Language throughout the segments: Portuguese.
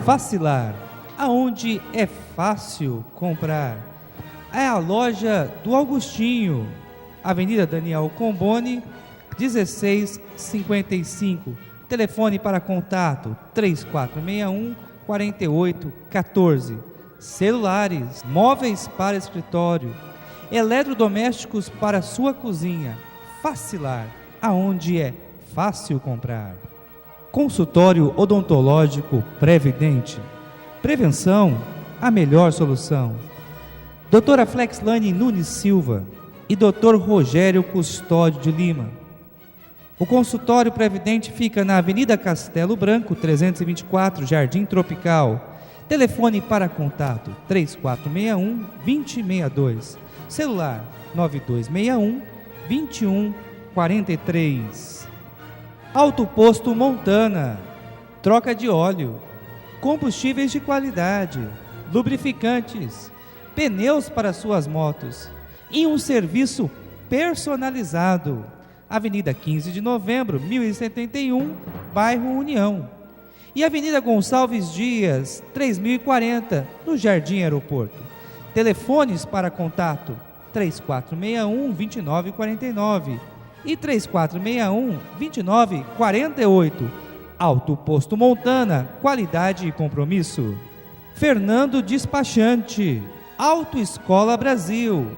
Facilar, aonde é fácil comprar. É a loja do Augustinho, Avenida Daniel Comboni, 1655. Telefone para contato 3461-4814. Celulares, móveis para escritório, eletrodomésticos para sua cozinha. Facilar, aonde é fácil comprar. Consultório odontológico Previdente. Prevenção, a melhor solução. Doutora Flexlane Nunes Silva e Dr. Rogério Custódio de Lima. O consultório Previdente fica na Avenida Castelo Branco, 324, Jardim Tropical. Telefone para contato 3461-2062. Celular 9261-2143. Auto Posto Montana. Troca de óleo, combustíveis de qualidade, lubrificantes, pneus para suas motos e um serviço personalizado. Avenida 15 de Novembro, 1071, bairro União. E Avenida Gonçalves Dias, 3040, no Jardim Aeroporto. Telefones para contato 3461-2949 e 3461-2948. Auto Posto Montana, qualidade e compromisso. Fernando Despachante, Autoescola Brasil.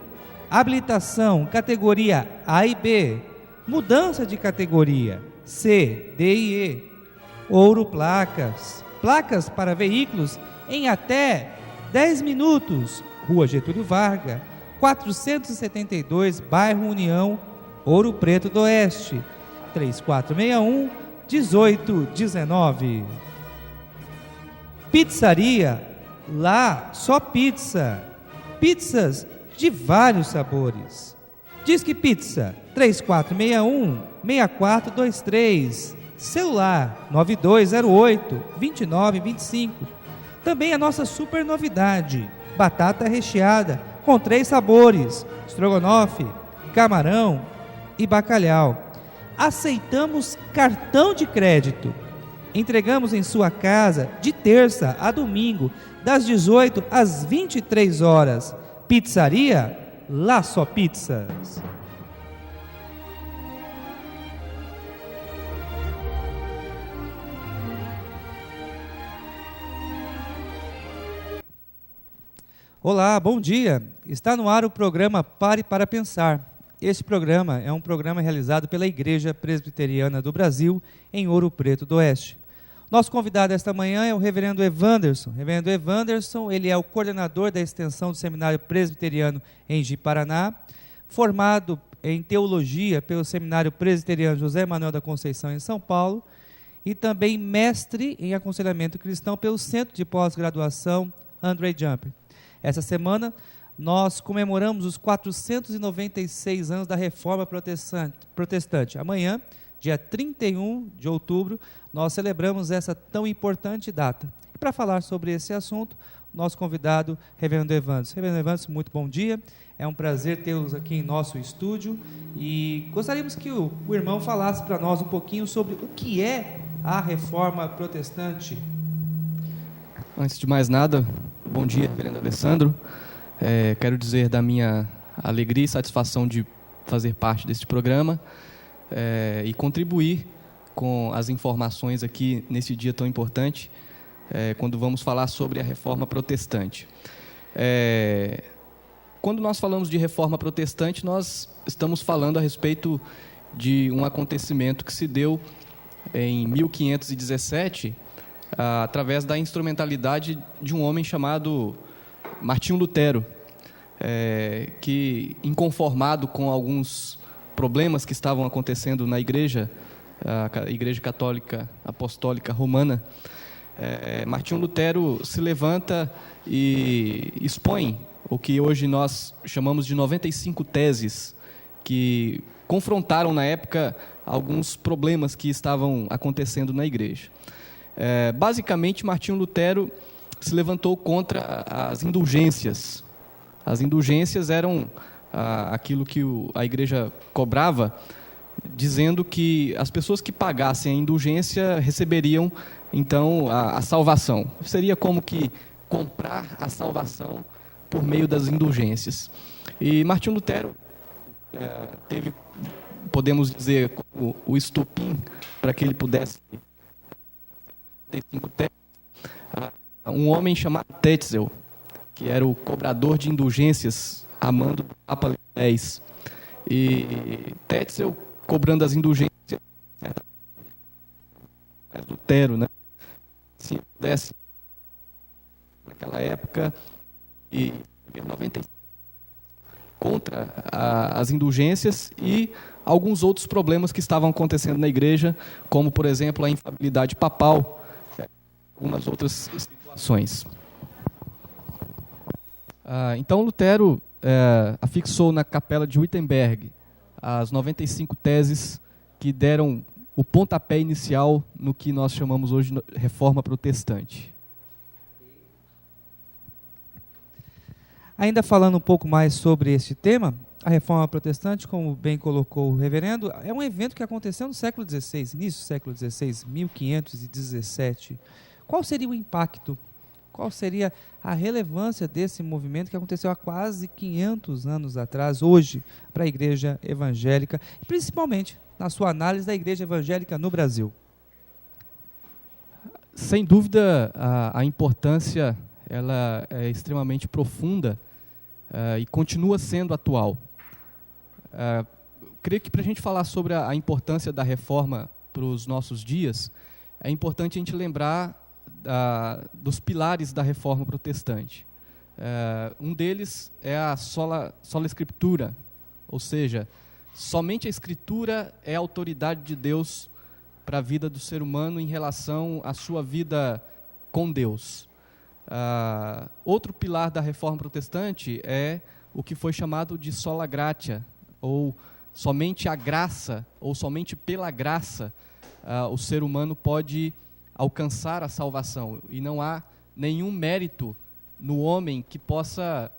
Habilitação, categoria A e B. Mudança de categoria C, D e E. Ouro Placas. Placas para veículos em até 10 minutos. Rua Getúlio Vargas, 472, bairro União, Ouro Preto do Oeste. 3461-1819. Pizzaria, lá só pizza. Pizzas de vários sabores. Disque Pizza 3461-6423. Celular 9208-2925. Também a nossa super novidade: batata recheada com 3 sabores: estrogonofe, camarão e bacalhau. Aceitamos cartão de crédito. Entregamos em sua casa de terça a domingo, das 18 às 23 horas. Pizzaria, lá só pizzas. Olá, bom dia. Está no ar o programa Pare para Pensar. Este programa é um programa realizado pela Igreja Presbiteriana do Brasil, em Ouro Preto do Oeste. Nosso convidado esta manhã é o reverendo Evanderson. Reverendo Evanderson, ele é o coordenador da extensão do Seminário Presbiteriano em Ji-Paraná, formado em Teologia pelo Seminário Presbiteriano José Manuel da Conceição, em São Paulo, e também mestre em Aconselhamento Cristão pelo Centro de Pós-Graduação André Jumper. Essa semana, nós comemoramos os 496 anos da Reforma Protestante. Amanhã, dia 31 de outubro, nós celebramos essa tão importante data. E para falar sobre esse assunto, nosso convidado, reverendo Evanderson. Reverendo Evanderson, muito bom dia. É um prazer tê-los aqui em nosso estúdio. E gostaríamos que o irmão falasse para nós um pouquinho sobre o que é a Reforma Protestante. Antes de mais nada, bom dia, reverendo Alessandro. Quero dizer da minha alegria e satisfação de fazer parte deste programa e contribuir com as informações aqui nesse dia tão importante, quando vamos falar sobre a Reforma Protestante. Quando nós falamos de Reforma Protestante, nós estamos falando a respeito de um acontecimento que se deu em 1517, através da instrumentalidade de um homem chamado Martinho Lutero, que, inconformado com alguns problemas que estavam acontecendo na igreja, a Igreja Católica Apostólica Romana, Martinho Lutero se levanta e expõe o que hoje nós chamamos de 95 teses, que confrontaram na época alguns problemas que estavam acontecendo na igreja. Basicamente, Martinho Lutero se levantou contra as indulgências. As indulgências eram aquilo que a igreja cobrava, dizendo que as pessoas que pagassem a indulgência receberiam então, a salvação. Seria como que comprar a salvação por meio das indulgências. E Martinho Lutero teve, podemos dizer, o estopim para que ele pudesse ter 5 teses, um homem chamado Tetzel, que era o cobrador de indulgências a mando do Papa Leão X. E Tetzel, cobrando as indulgências, Lutero, né? Se pudesse, naquela época, e 95, contra as indulgências e alguns outros problemas que estavam acontecendo na igreja, como, por exemplo, a infalibilidade papal, algumas outras situações. Então, Lutero afixou na capela de Wittenberg as 95 teses que deram o pontapé inicial no que nós chamamos hoje de Reforma Protestante. Ainda falando um pouco mais sobre este tema, a Reforma Protestante, como bem colocou o reverendo, é um evento que aconteceu no século XVI, início do século XVI, 1517. Qual seria o impacto? Qual seria a relevância desse movimento que aconteceu há quase 500 anos atrás, hoje, para a Igreja Evangélica, e principalmente na sua análise da Igreja Evangélica no Brasil? Sem dúvida, a importância ela é extremamente profunda e continua sendo atual. Creio que para a gente falar sobre a importância da reforma para os nossos dias, é importante a gente lembrar dos pilares da reforma protestante. Um deles é a sola Escritura, ou seja, somente a Escritura é a autoridade de Deus para a vida do ser humano em relação à sua vida com Deus. Outro pilar da reforma protestante é o que foi chamado de sola gratia, ou somente a graça, ou somente pela graça, o ser humano pode alcançar a salvação, e não há nenhum mérito no homem que possa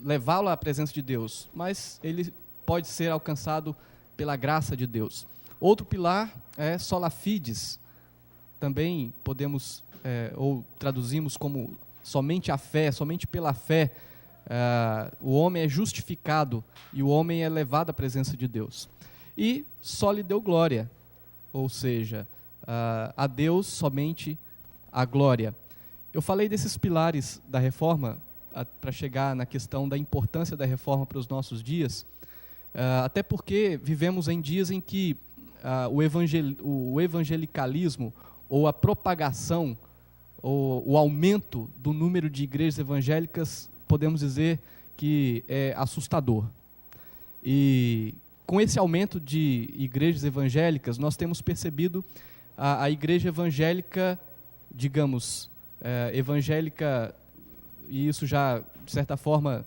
levá-lo à presença de Deus, mas ele pode ser alcançado pela graça de Deus. Outro pilar é sola fides, também podemos, ou traduzimos como somente a fé, somente pela fé, o homem é justificado e o homem é levado à presença de Deus. E soli Deo glória, ou seja, a Deus somente a glória. Eu falei desses pilares da reforma para chegar na questão da importância da reforma para os nossos dias, até porque vivemos em dias em que o evangelicalismo, ou a propagação, ou o aumento do número de igrejas evangélicas, podemos dizer que é assustador. E com esse aumento de igrejas evangélicas, nós temos percebido a igreja evangélica, digamos, evangélica, e isso já, de certa forma,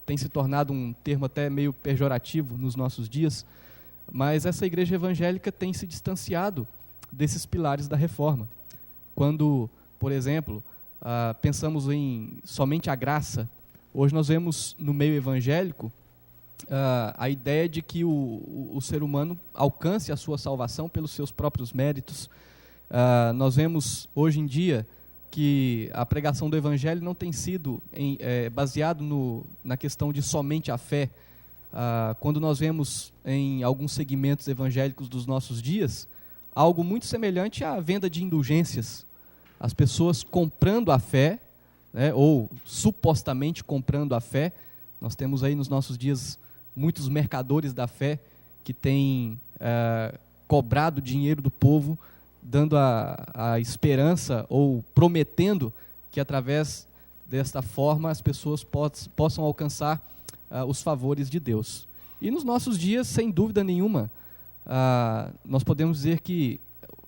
tem se tornado um termo até meio pejorativo nos nossos dias, mas essa igreja evangélica tem se distanciado desses pilares da reforma. Quando, por exemplo, pensamos em somente a graça, hoje nós vemos no meio evangélico a ideia de que o ser humano alcance a sua salvação pelos seus próprios méritos. Nós vemos hoje em dia que a pregação do evangelho não tem sido baseado na questão de somente a fé. Quando nós vemos em alguns segmentos evangélicos dos nossos dias, algo muito semelhante à venda de indulgências. As pessoas comprando a fé, né, ou supostamente comprando a fé. Nós temos aí nos nossos dias muitos mercadores da fé que têm cobrado dinheiro do povo, dando a esperança ou prometendo que através desta forma as pessoas possam alcançar os favores de Deus. E nos nossos dias, sem dúvida nenhuma, nós podemos dizer que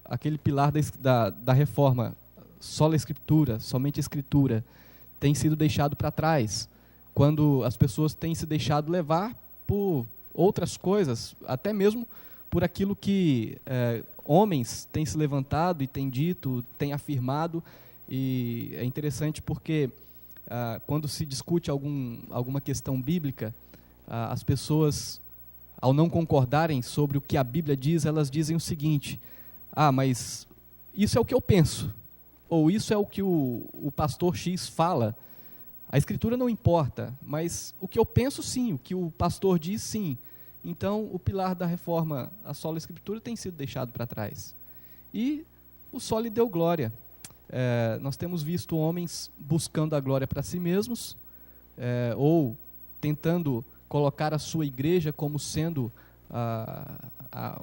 aquele pilar da reforma, sola Escritura, somente a Escritura, tem sido deixado para trás, quando as pessoas têm se deixado levar por outras coisas, até mesmo por aquilo que homens têm se levantado e têm dito, têm afirmado. E é interessante porque quando se discute alguma questão bíblica, as pessoas, ao não concordarem sobre o que a Bíblia diz, elas dizem o seguinte: mas isso é o que eu penso, ou isso é o que o pastor X fala. A Escritura não importa, mas o que eu penso, sim, o que o pastor diz, sim. Então, o pilar da reforma, a sola Escritura, tem sido deixado para trás. E o só lhe deu glória. Nós temos visto homens buscando a glória para si mesmos, ou tentando colocar a sua igreja como sendo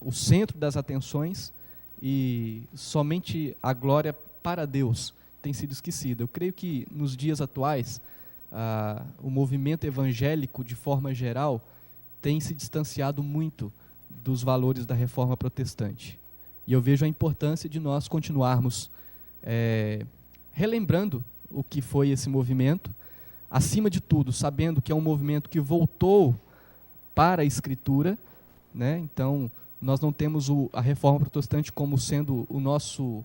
o centro das atenções, e somente a glória para Deus tem sido esquecida. Eu creio que nos dias atuais, o movimento evangélico, de forma geral, tem se distanciado muito dos valores da reforma protestante. E eu vejo a importância de nós continuarmos relembrando o que foi esse movimento, acima de tudo, sabendo que é um movimento que voltou para a Escritura, né? Então, nós não temos a reforma protestante como sendo o nosso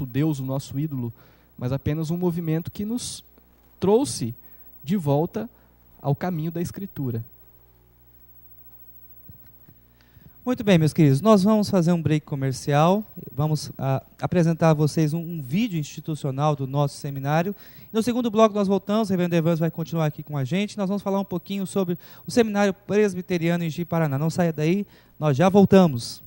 Deus, o nosso ídolo, mas apenas um movimento que nos trouxe de volta ao caminho da Escritura. Muito bem, meus queridos, nós vamos fazer um break comercial, vamos apresentar a vocês um vídeo institucional do nosso seminário. No segundo bloco nós voltamos, o reverendo Evans vai continuar aqui com a gente, nós vamos falar um pouquinho sobre o Seminário Presbiteriano em Ji-Paraná. Não saia daí, nós já voltamos.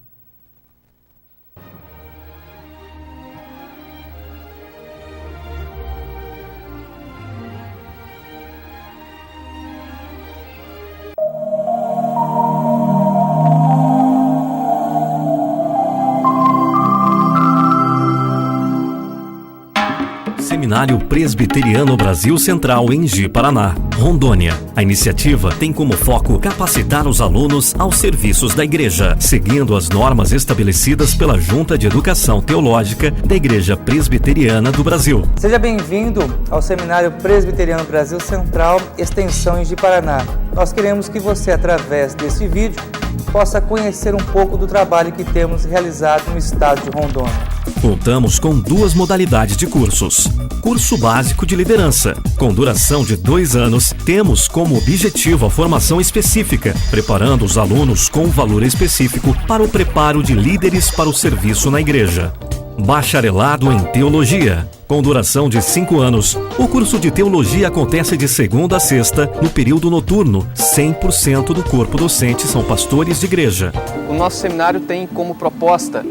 Seminário Presbiteriano Brasil Central em Ji-Paraná, Rondônia. A iniciativa tem como foco capacitar os alunos aos serviços da Igreja, seguindo as normas estabelecidas pela Junta de Educação Teológica da Igreja Presbiteriana do Brasil. Seja bem-vindo ao Seminário Presbiteriano Brasil Central, extensão em Ji-Paraná. Nós queremos que você, através desse vídeo, possa conhecer um pouco do trabalho que temos realizado no estado de Rondônia. Contamos com 2 modalidades de cursos. Curso básico de liderança. Com duração de 2 anos, temos como objetivo a formação específica, preparando os alunos com valor específico para o preparo de líderes para o serviço na igreja. Bacharelado em Teologia. Com duração de 5 anos, o curso de Teologia acontece de segunda a sexta, no período noturno. 100% do corpo docente são pastores de igreja. O nosso seminário tem como proposta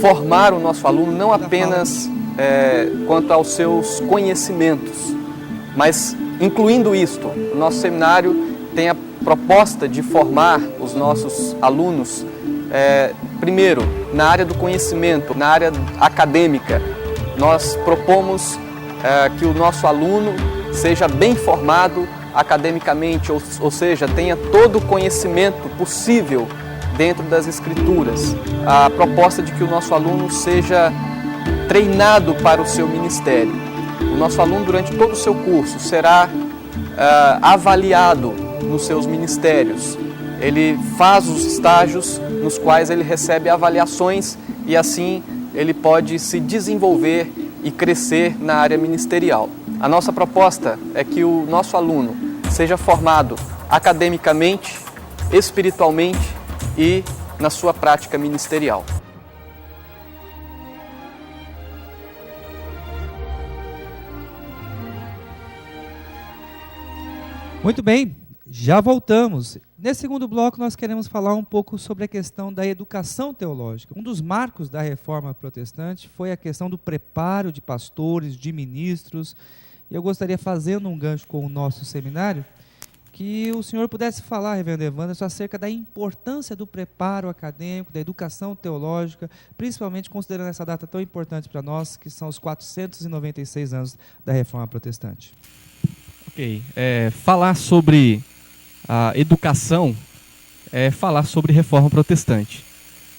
formar o nosso aluno não apenas quanto aos seus conhecimentos, mas incluindo isto, o nosso seminário tem a proposta de formar os nossos alunos, primeiro, na área do conhecimento, na área acadêmica. Nós propomos que o nosso aluno seja bem formado academicamente, ou seja, tenha todo o conhecimento possível dentro das Escrituras. A proposta de que o nosso aluno seja treinado para o seu ministério. O nosso aluno, durante todo o seu curso, será avaliado nos seus ministérios. Ele faz os estágios nos quais ele recebe avaliações e assim ele pode se desenvolver e crescer na área ministerial. A nossa proposta é que o nosso aluno seja formado academicamente, espiritualmente e na sua prática ministerial. Muito bem, já voltamos. Nesse segundo bloco nós queremos falar um pouco sobre a questão da educação teológica. Um dos marcos da reforma protestante foi a questão do preparo de pastores, de ministros. E eu gostaria, fazendo um gancho com o nosso seminário, que o senhor pudesse falar, reverendo Evandro, acerca da importância do preparo acadêmico, da educação teológica, principalmente considerando essa data tão importante para nós, que são os 496 anos da Reforma Protestante. Ok. Falar sobre a educação é falar sobre Reforma Protestante,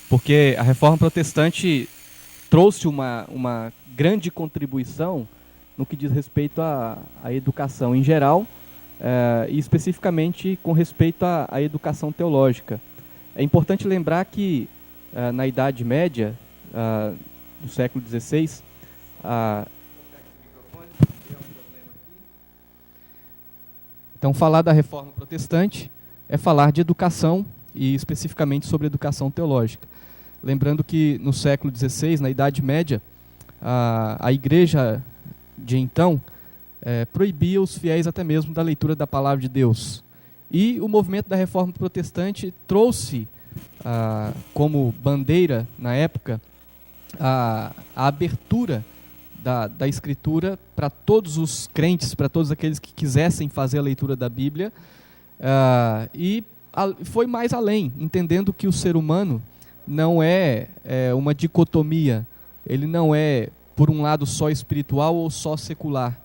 porque a Reforma Protestante trouxe uma grande contribuição no que diz respeito à educação em geral, e especificamente com respeito à educação teológica. É importante lembrar que na Idade Média, do século XVI, então falar da Reforma Protestante é falar de educação e especificamente sobre educação teológica. lembrando que no século XVI, na Idade Média, a igreja de então proibia os fiéis até mesmo da leitura da palavra de Deus. E o movimento da Reforma Protestante trouxe como bandeira, na época, a abertura da Escritura para todos os crentes, para todos aqueles que quisessem fazer a leitura da Bíblia, e foi mais além, entendendo que o ser humano não é uma dicotomia, ele não é, por um lado, só espiritual ou só secular,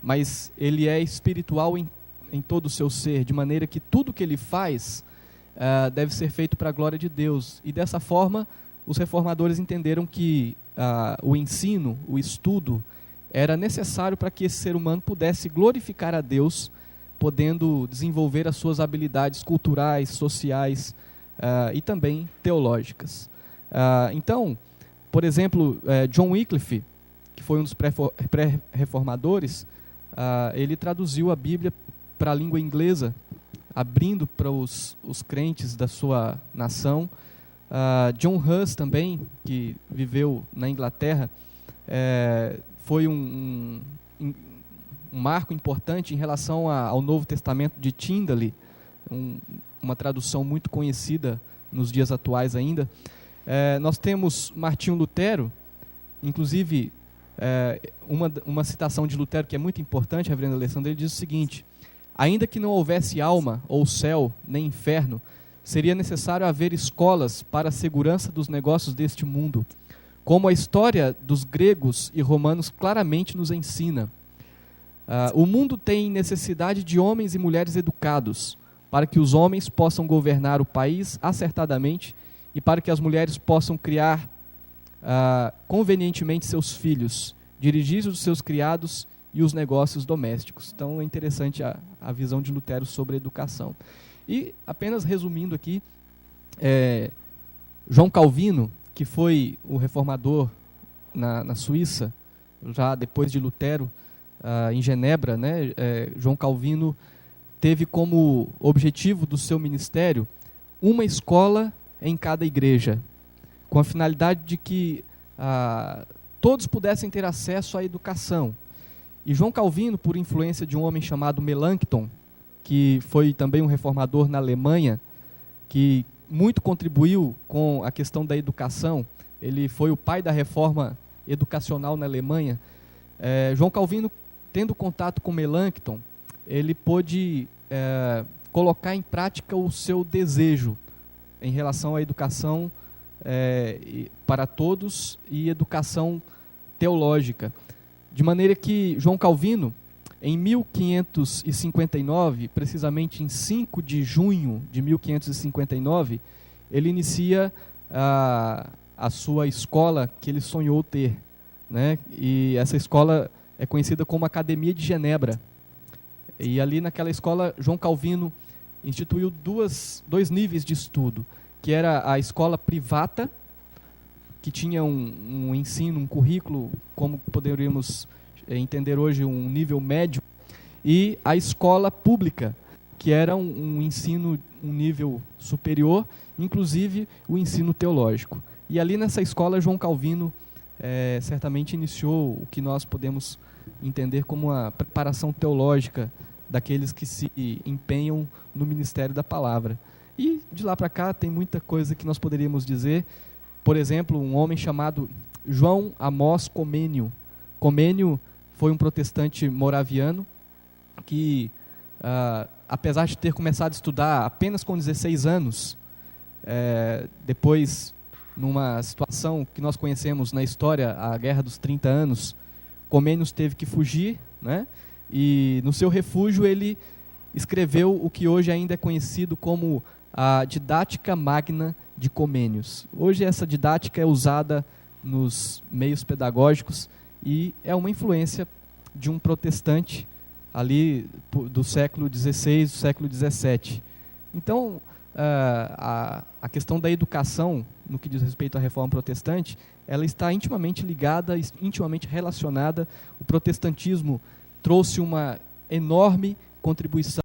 mas ele é espiritual em todo o seu ser, de maneira que tudo que ele faz deve ser feito para a glória de Deus. E dessa forma, os reformadores entenderam que o ensino, o estudo, era necessário para que esse ser humano pudesse glorificar a Deus, podendo desenvolver as suas habilidades culturais, sociais e também teológicas. Então, por exemplo, John Wycliffe, que foi um dos pré-reformadores, ele traduziu a Bíblia para a língua inglesa, abrindo para os crentes da sua nação. John Hus também, que viveu na Inglaterra, foi um marco importante em relação ao Novo Testamento de Tyndale, uma tradução muito conhecida nos dias atuais ainda. Nós temos Martinho Lutero, inclusive uma citação de Lutero que é muito importante, reverendo Alessandro, ele diz o seguinte: ainda que não houvesse alma, ou céu, nem inferno, seria necessário haver escolas para a segurança dos negócios deste mundo, como a história dos gregos e romanos claramente nos ensina. O mundo tem necessidade de homens e mulheres educados, para que os homens possam governar o país acertadamente e para que as mulheres possam criar convenientemente seus filhos, dirigir os seus criados e os negócios domésticos. Então é interessante a visão de Lutero sobre a educação. E apenas resumindo aqui, João Calvino, que foi o reformador na Suíça, já depois de Lutero, em Genebra, né, João Calvino teve como objetivo do seu ministério uma escola em cada igreja, com a finalidade de que todos pudessem ter acesso à educação. E João Calvino, por influência de um homem chamado Melanchthon, que foi também um reformador na Alemanha, que muito contribuiu com a questão da educação, ele foi o pai da reforma educacional na Alemanha. João Calvino, tendo contato com Melanchthon, ele pôde colocar em prática o seu desejo em relação à educação para todos e educação teológica. De maneira que João Calvino, em 1559, precisamente em 5 de junho de 1559, ele inicia a sua escola que ele sonhou ter, né? E essa escola é conhecida como Academia de Genebra. E ali naquela escola, João Calvino instituiu dois níveis de estudo, que era a escola privata, que tinha um ensino, um currículo, como poderíamos entender hoje, um nível médio, e a escola pública, que era um ensino, um nível superior, inclusive o ensino teológico. E ali nessa escola, João Calvino certamente iniciou o que nós podemos entender como a preparação teológica daqueles que se empenham no ministério da palavra. E de lá para cá tem muita coisa que nós poderíamos dizer. Por exemplo, um homem chamado João Amós Comênio. Comênio foi um protestante moraviano que, apesar de ter começado a estudar apenas com 16 anos, depois, numa situação que nós conhecemos na história, a Guerra dos 30 Anos, Comênios teve que fugir, né? E no seu refúgio ele escreveu o que hoje ainda é conhecido como a Didática Magna de Comênios. Hoje essa didática é usada nos meios pedagógicos e é uma influência de um protestante ali do século XVI, do século XVII. Então, a questão da educação, no que diz respeito à reforma protestante, ela está intimamente ligada, intimamente relacionada. O protestantismo trouxe uma enorme contribuição